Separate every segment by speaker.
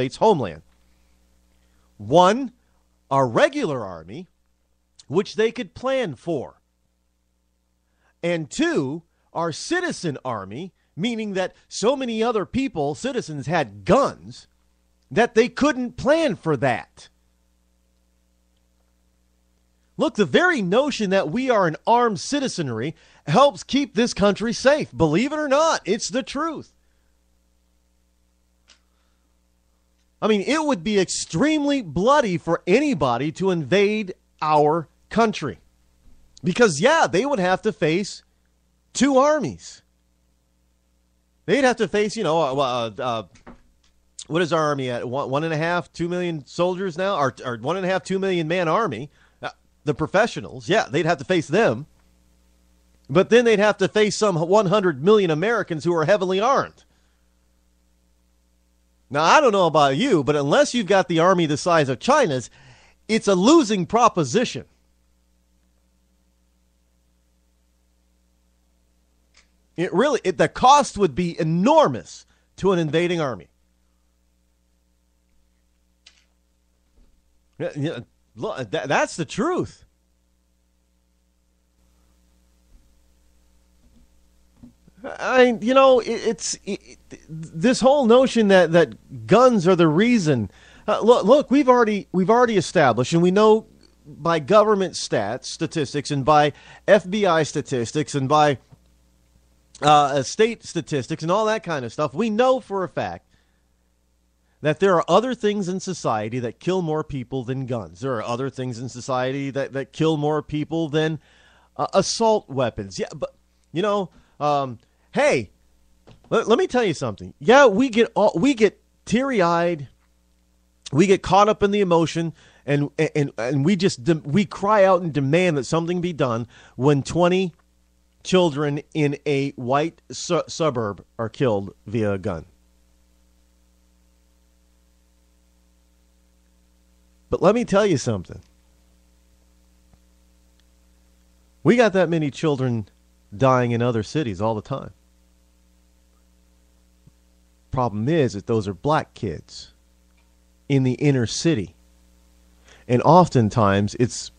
Speaker 1: States homeland. One, our regular army, which they could plan for. And two, our citizen army, meaning that so many other people, citizens, had guns that they couldn't plan for that. Look, the very notion that we are an armed citizenry helps keep this country safe. Believe it or not, it's the truth. I mean, it would be extremely bloody for anybody to invade our country. Because, yeah, they would have to face two armies. They'd have to face, what is our army at? 1.5, 2 million soldiers now? Our 1.5, 2 million man army. The professionals, yeah, they'd have to face them. But then they'd have to face some 100 million Americans who are heavily armed. Now, I don't know about you, but unless you've got the army the size of China's, it's a losing proposition. The cost would be enormous to an invading army. Look, that's the truth. This whole notion that guns are the reason. Look, we've already established, and we know by government statistics, and by FBI statistics, and by state statistics, and all that kind of stuff. We know for a fact that there are other things in society that kill more people than guns. There are other things in society that kill more people than assault weapons. Yeah, but hey, let me tell you something. Yeah, we get teary-eyed, we get caught up in the emotion, and we cry out and demand that something be done when 20 children in a white suburb are killed via a gun. But let me tell you something. We got that many children dying in other cities all the time. Problem is that those are black kids in the inner city. And oftentimes it's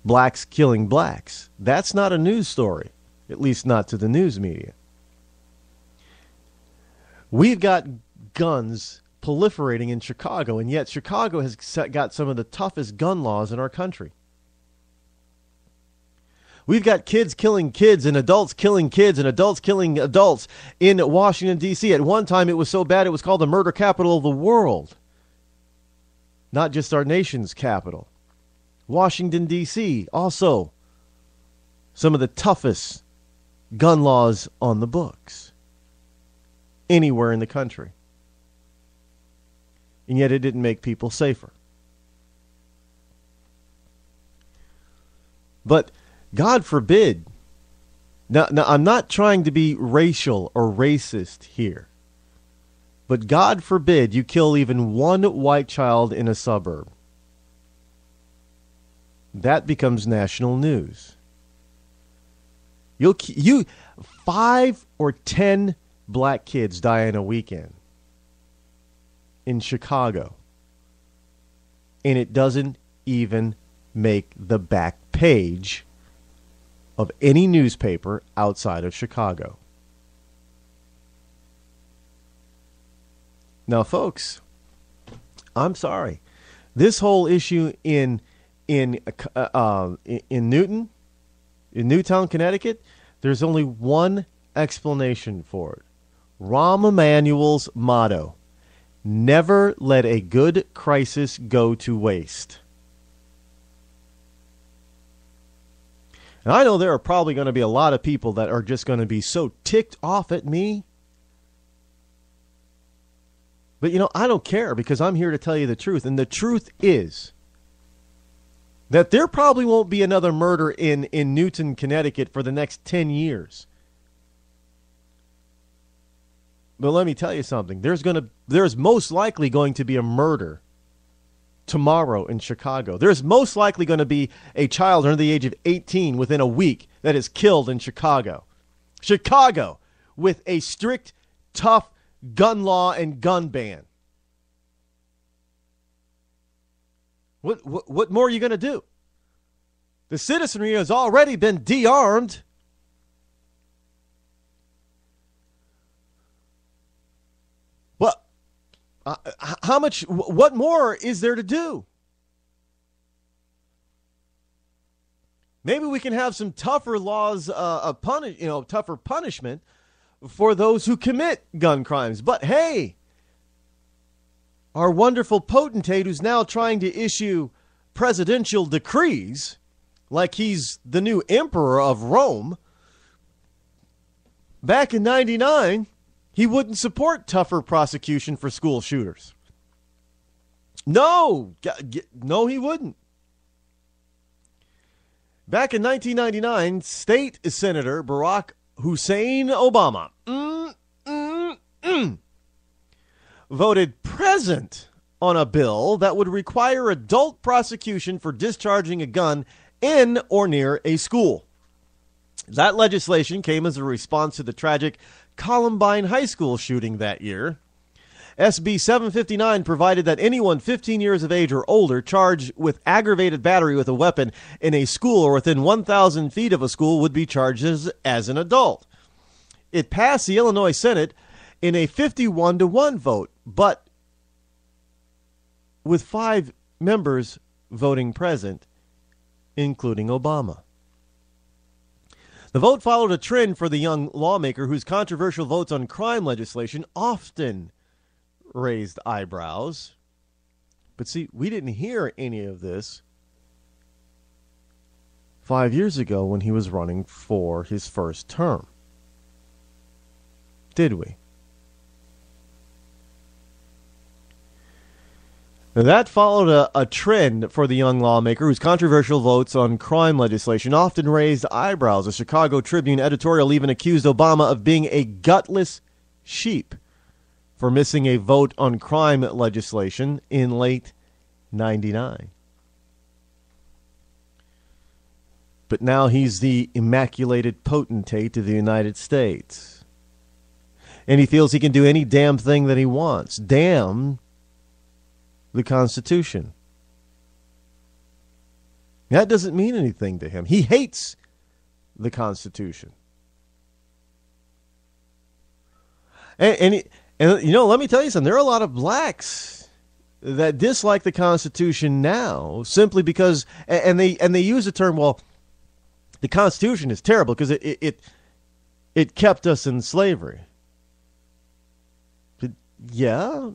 Speaker 1: blacks killing blacks. That's not a news story, at least not to the news media. We've got guns proliferating in Chicago, and yet Chicago has got some of the toughest gun laws in our country. We've got kids killing kids and adults killing kids and adults killing adults in Washington, D.C. At one time, it was so bad it was called the murder capital of the world. Not just our nation's capital. Washington, D.C., also some of the toughest gun laws on the books anywhere in the country. And yet it didn't make people safer. But God forbid, now I'm not trying to be racial or racist here, but God forbid you kill even one white child in a suburb. That becomes national news. You 5 or 10 black kids die in a weekend in Chicago, and it doesn't even make the back page of any newspaper outside of Chicago. Now, folks, I'm sorry. This whole issue in Newtown, Connecticut, there's only one explanation for it. Rahm Emanuel's motto: never let a good crisis go to waste. And I know there are probably going to be a lot of people that are just going to be so ticked off at me. But, I don't care, because I'm here to tell you the truth. And the truth is that there probably won't be another murder in Newton, Connecticut for the next 10 years. But let me tell you something. There's most likely going to be a murder tomorrow in Chicago. There's most likely going to be a child under the age of 18 within a week that is killed in Chicago. Chicago, with a strict, tough gun law and gun ban. What more are you going to do? The citizenry has already been de-armed. Well, what more is there to do? Maybe we can have some tougher laws tougher punishment for those who commit gun crimes. But hey, our wonderful potentate who's now trying to issue presidential decrees like he's the new emperor of Rome, back in 99, he wouldn't support tougher prosecution for school shooters. No, he wouldn't. Back in 1999, State Senator Barack Hussein Obama voted present on a bill that would require adult prosecution for discharging a gun in or near a school. That legislation came as a response to the tragic Columbine High School shooting that year. SB 759 provided that anyone 15 years of age or older charged with aggravated battery with a weapon in a school or within 1,000 feet of a school would be charged as an adult. It passed the Illinois Senate in a 51-1 vote, but with 5 members voting present, including Obama. The vote followed a trend for the young lawmaker whose controversial votes on crime legislation often raised eyebrows. But see, we didn't hear any of this 5 years ago when he was running for his first term. Did we? Now that followed a trend for the young lawmaker whose controversial votes on crime legislation often raised eyebrows. A Chicago Tribune editorial even accused Obama of being a gutless sheep for missing a vote on crime legislation in late 99. But now he's the immaculated potentate of the United States. And he feels he can do any damn thing that he wants. Damn the Constitution. That doesn't mean anything to him. He hates the Constitution. And you know, let me tell you something. There are a lot of blacks that dislike the Constitution now simply because, and they use the term, well, the Constitution is terrible because it kept us in slavery. But yeah,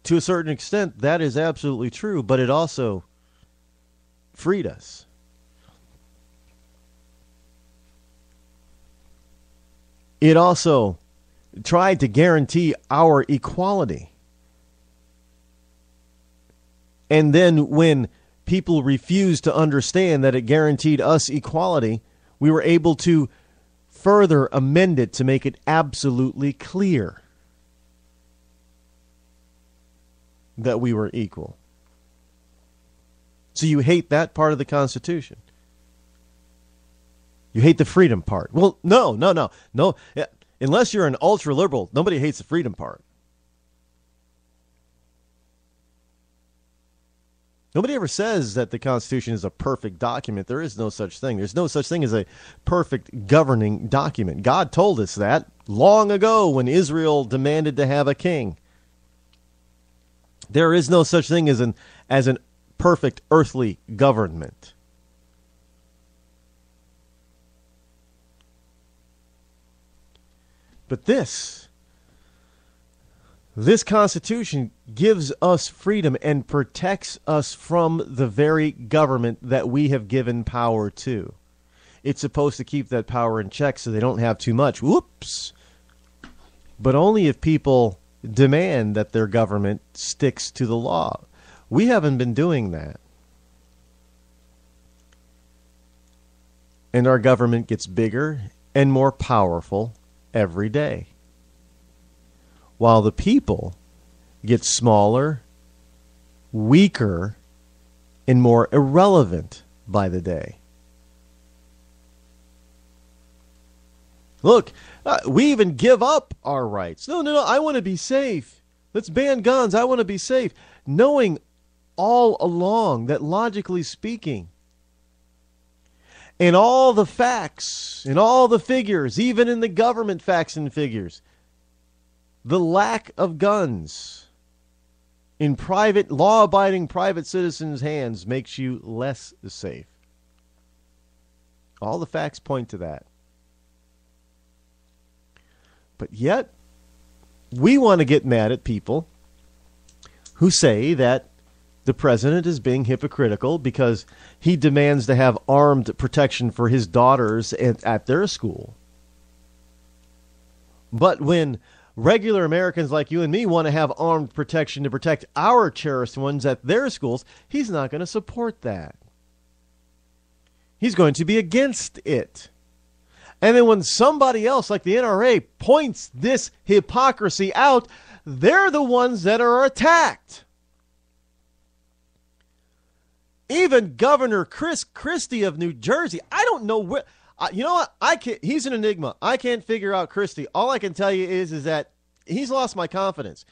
Speaker 1: to a certain extent, that is absolutely true, but it also freed us. It also tried to guarantee our equality. And then when people refused to understand that it guaranteed us equality, we were able to further amend it to make it absolutely clear that we were equal. So you hate that part of the Constitution. You hate the freedom part. Well, no. Unless you're an ultra-liberal, nobody hates the freedom part. Nobody ever says that the Constitution is a perfect document. There is no such thing. There's no such thing as a perfect governing document. God told us that long ago when Israel demanded to have a king. There is no such thing as an perfect earthly government. But this Constitution gives us freedom and protects us from the very government that we have given power to. It's supposed to keep that power in check so they don't have too much. Whoops! But only if people demand that their government sticks to the law. We haven't been doing that. And our government gets bigger and more powerful every day, while the people get smaller, weaker, and more irrelevant by the day. Look, we even give up our rights. No, I want to be safe. Let's ban guns. I want to be safe. Knowing all along that logically speaking, and all the facts and all the figures, even in the government facts and figures, the lack of guns in private, law-abiding private citizens' hands makes you less safe. All the facts point to that. But yet, we want to get mad at people who say that the president is being hypocritical because he demands to have armed protection for his daughters at their school. But when regular Americans like you and me want to have armed protection to protect our cherished ones at their schools, he's not going to support that. He's going to be against it. And then when somebody else like the NRA points this hypocrisy out, they're the ones that are attacked. Even Governor Chris Christie of New Jersey, I don't know where. You know what? He's an enigma. I can't figure out Christie. All I can tell you is that he's lost my confidence.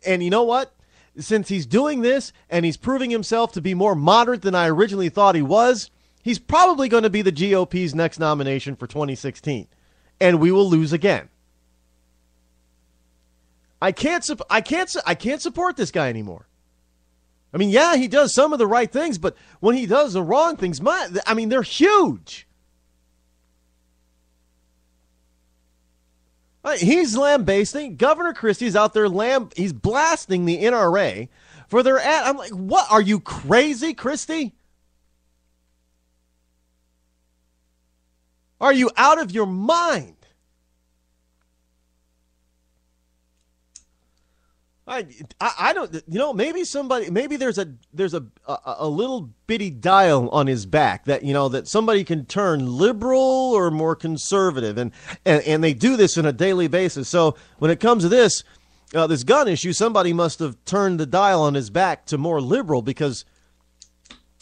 Speaker 1: And you know what? Since he's doing this and he's proving himself to be more moderate than I originally thought he was, he's probably going to be the GOP's next nomination for 2016. And we will lose again. I can't support this guy anymore. I mean, yeah, he does some of the right things, but when he does the wrong things, they're huge. He's lambasting. Governor Christie's out there he's blasting the NRA for their ad. I'm like, what? Are you crazy, Christie? Are you out of your mind? I don't, maybe there's a little bitty dial on his back that, that somebody can turn liberal or more conservative. And they do this on a daily basis. So when it comes to this gun issue, somebody must have turned the dial on his back to more liberal, because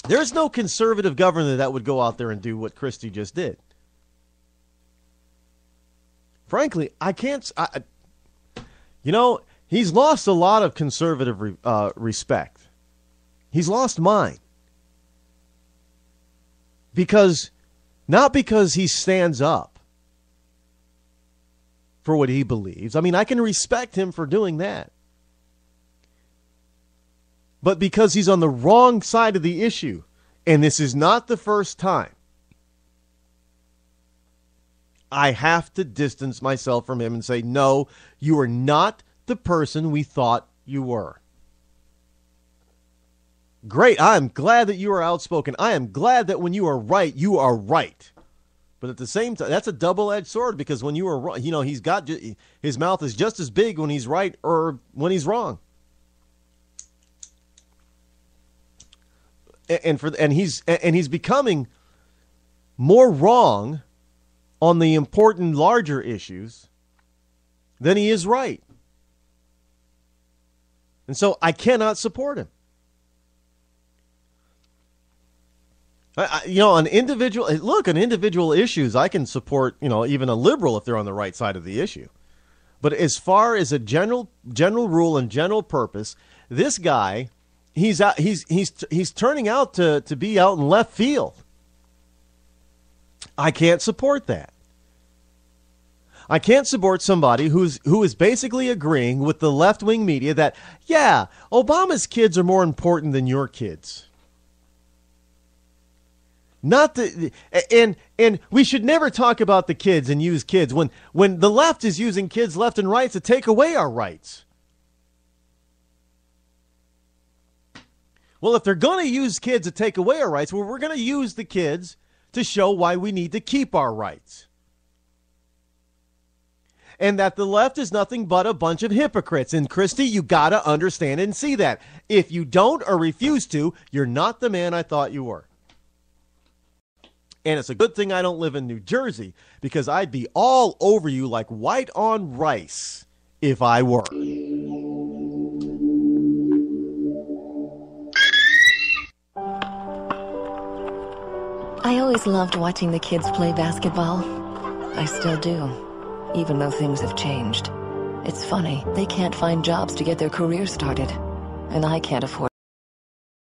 Speaker 1: there's no conservative governor that would go out there and do what Christie just did. Frankly, he's lost a lot of conservative respect. He's lost mine. Not because he stands up for what he believes. I mean, I can respect him for doing that. But because he's on the wrong side of the issue. And this is not the first time. I have to distance myself from him and say, no, you are not the person we thought you were. Great. I'm glad that you are outspoken. I am glad that when you are right, you are right. But at the same time, that's a double-edged sword, because when you are wrong, his mouth is just as big when he's right or when he's wrong. And he's becoming more wrong on the important larger issues than he is right. And so I cannot support him. On individual issues, I can support, even a liberal if they're on the right side of the issue. But as far as a general rule and general purpose, this guy, he's turning out to be out in left field. I can't support that. I can't support somebody who is basically agreeing with the left-wing media that, yeah, Obama's kids are more important than your kids. And we should never talk about the kids and use kids when the left is using kids left and right to take away our rights. Well, if they're going to use kids to take away our rights, well, we're going to use the kids to show why we need to keep our rights. And that the left is nothing but a bunch of hypocrites. And Christie, you got to understand and see that. If you don't or refuse to, you're not the man I thought you were. And it's a good thing I don't live in New Jersey, because I'd be all over you like white on rice if I were.
Speaker 2: I always loved watching the kids play basketball. I still do, even though things have changed. It's funny, they can't find jobs to get their careers started, and I can't afford